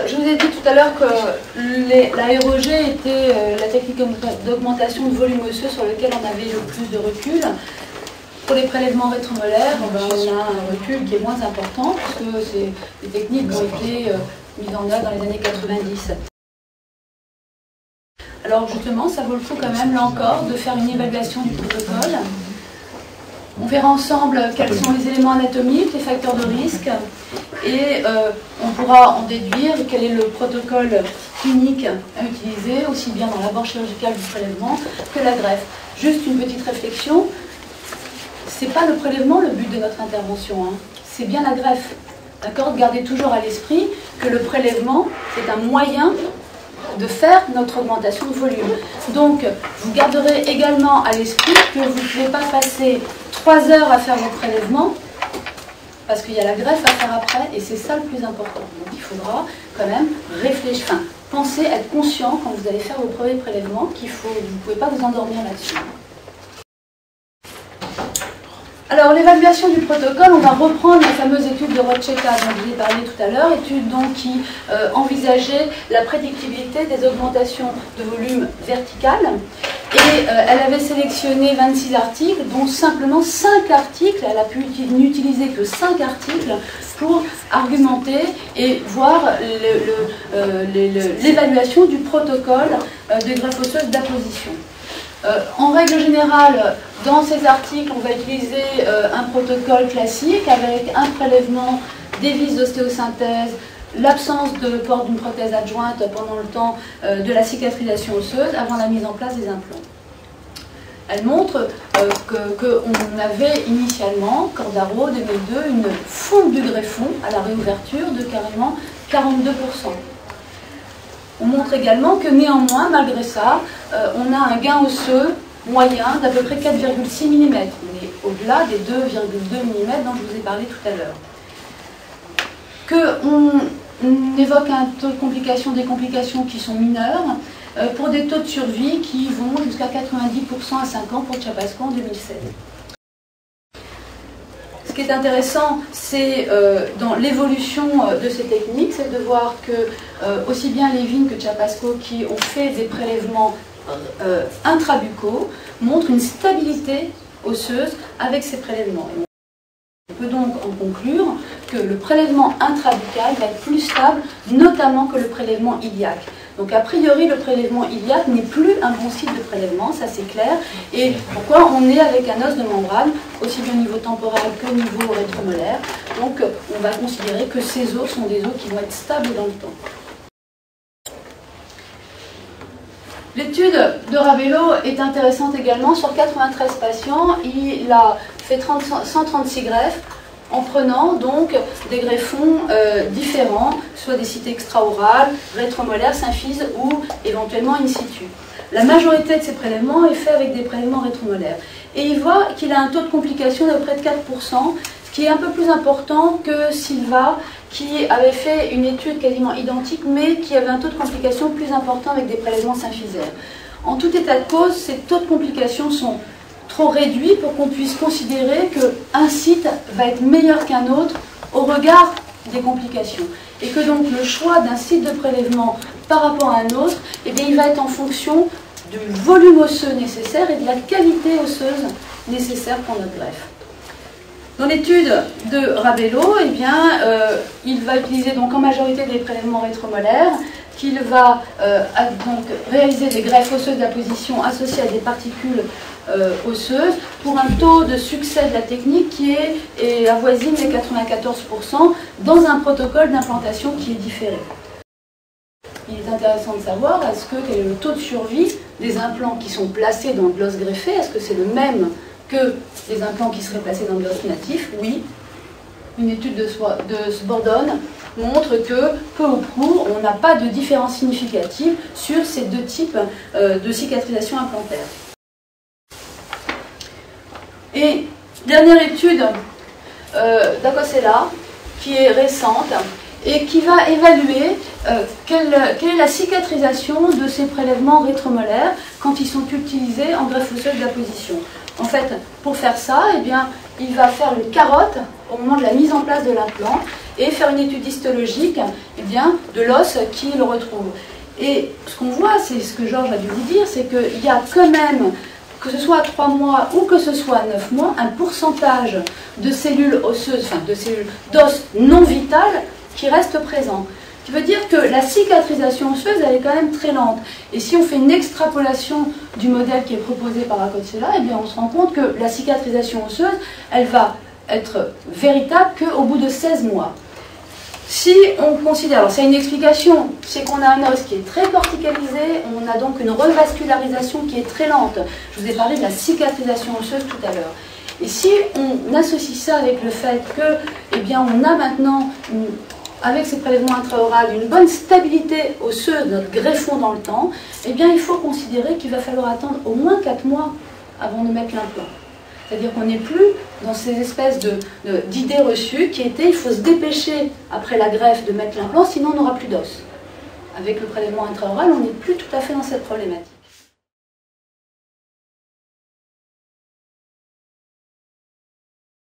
Je vous ai dit tout à l'heure que l'AREG était la technique d'augmentation de volume osseux sur lequel on avait le plus de recul. Pour les prélèvements rétromolaires, on a un recul qui est moins important, puisque c'est des techniques qui ont été mises en œuvre dans les années 90. Alors justement, ça vaut le coup quand même, là encore, de faire une évaluation du protocole. On verra ensemble quels sont les éléments anatomiques, les facteurs de risque, et on pourra en déduire quel est le protocole clinique à utiliser, aussi bien dans l'abord chirurgical du prélèvement que la greffe. Juste une petite réflexion, ce n'est pas le prélèvement le but de notre intervention, hein. C'est bien la greffe. D'accord ? Gardez toujours à l'esprit que le prélèvement, c'est un moyen de faire notre augmentation de volume. Donc, vous garderez également à l'esprit que vous ne pouvez pas passer 3 heures à faire vos prélèvements, parce qu'il y a la greffe à faire après, et c'est ça le plus important. Donc, il faudra quand même réfléchir, enfin, penser, être conscient quand vous allez faire vos premiers prélèvements, vous ne pouvez pas vous endormir là-dessus. Alors, l'évaluation du protocole, on va reprendre la fameuse étude de Rochetta dont je vous ai parlé tout à l'heure, étude donc qui envisageait la prédictibilité des augmentations de volume verticales. Et elle avait sélectionné 26 articles, dont simplement 5 articles, elle a pu n'utiliser que 5 articles pour argumenter et voir l'évaluation du protocole de greffe osseuse d'apposition. En règle générale, dans ces articles, on va utiliser un protocole classique avec un prélèvement, des vis d'ostéosynthèse, l'absence de port d'une prothèse adjointe pendant le temps de la cicatrisation osseuse avant la mise en place des implants. Elle montre qu'on avait initialement, Cordaro 2002, une fonte du greffon à la réouverture de carrément 42%. On montre également que néanmoins, malgré ça, on a un gain osseux moyen d'à peu près 4,6 mm. On est au-delà des 2,2 mm dont je vous ai parlé tout à l'heure. Qu'on évoque un taux de complication, des complications qui sont mineures, pour des taux de survie qui vont jusqu'à 90% à 5 ans pour Chapasco en 2016. Ce qui est intéressant, c'est dans l'évolution de ces techniques, c'est de voir que aussi bien Levin que Chapasco, qui ont fait des prélèvements intrabuccaux, montrent une stabilité osseuse avec ces prélèvements. On peut donc en conclure que le prélèvement intrabuccal va être plus stable, notamment que le prélèvement iliaque. Donc a priori, le prélèvement iliaque n'est plus un bon site de prélèvement, ça c'est clair. Et pourquoi on est avec un os de membrane, aussi bien au niveau temporal qu'au niveau rétromolaire. Donc on va considérer que ces os sont des os qui vont être stables dans le temps. L'étude de Rabello est intéressante également. Sur 93 patients, il a fait 136 greffes en prenant donc des greffons différents, soit des sites extra-orales, rétromolaires, symphyses ou éventuellement in situ. La majorité de ces prélèvements est fait avec des prélèvements rétromolaires. Et il voit qu'il a un taux de complication d'à peu près de 4%, ce qui est un peu plus important que Silva, qui avait fait une étude quasiment identique, mais qui avait un taux de complication plus important avec des prélèvements symphysaires. En tout état de cause, ces taux de complication sont trop réduits pour qu'on puisse considérer qu'un site va être meilleur qu'un autre au regard des complications. Et que donc le choix d'un site de prélèvement par rapport à un autre, eh bien, il va être en fonction du volume osseux nécessaire et de la qualité osseuse nécessaire pour notre greffe. Dans l'étude de Rabello, eh bien, il va utiliser donc en majorité des prélèvements rétromolaires, qu'il va donc réaliser des greffes osseuses d'apposition associées à des particules osseuses pour un taux de succès de la technique qui est avoisine les 94% dans un protocole d'implantation qui est différé. Il est intéressant de savoir quel est le taux de survie des implants qui sont placés dans de l'os greffé. Est-ce que c'est le même que les implants qui seraient placés dans de l'os natif? Oui. Une étude de Bordone montre que, peu ou prou, on n'a pas de différence significative sur ces deux types de cicatrisation implantaire. Et dernière étude d'Acosella, qui est récente, et qui va évaluer quelle est la cicatrisation de ces prélèvements rétromolaires quand ils sont utilisés en greffe osseuse d'apposition. En fait, pour faire ça, eh bien, il va faire une carotte au moment de la mise en place de l'implant et faire une étude histologique eh bien, de l'os qu'il retrouve. Et ce qu'on voit, c'est ce que Georges a dû vous dire, c'est qu'il y a quand même, que ce soit à 3 mois ou que ce soit à 9 mois, un pourcentage de cellules osseuses, enfin de cellules d'os non vitales qui reste présent. Ce qui veut dire que la cicatrisation osseuse, elle est quand même très lente. Et si on fait une extrapolation du modèle qui est proposé par Acotzella, eh bien on se rend compte que la cicatrisation osseuse, elle va être véritable qu'au bout de 16 mois. Si on considère, alors c'est une explication, c'est qu'on a un os qui est très corticalisé, on a donc une revascularisation qui est très lente. Je vous ai parlé de la cicatrisation osseuse tout à l'heure. Et si on associe ça avec le fait que, eh bien, on a maintenant, avec ces prélèvements intraoraux, une bonne stabilité osseuse de notre greffon dans le temps, eh bien, il faut considérer qu'il va falloir attendre au moins 4 mois avant de mettre l'implant. C'est-à-dire qu'on n'est plus dans ces espèces d'idées reçues qui étaient il faut se dépêcher après la greffe de mettre l'implant, sinon on n'aura plus d'os. Avec le prélèvement intraoral, on n'est plus tout à fait dans cette problématique.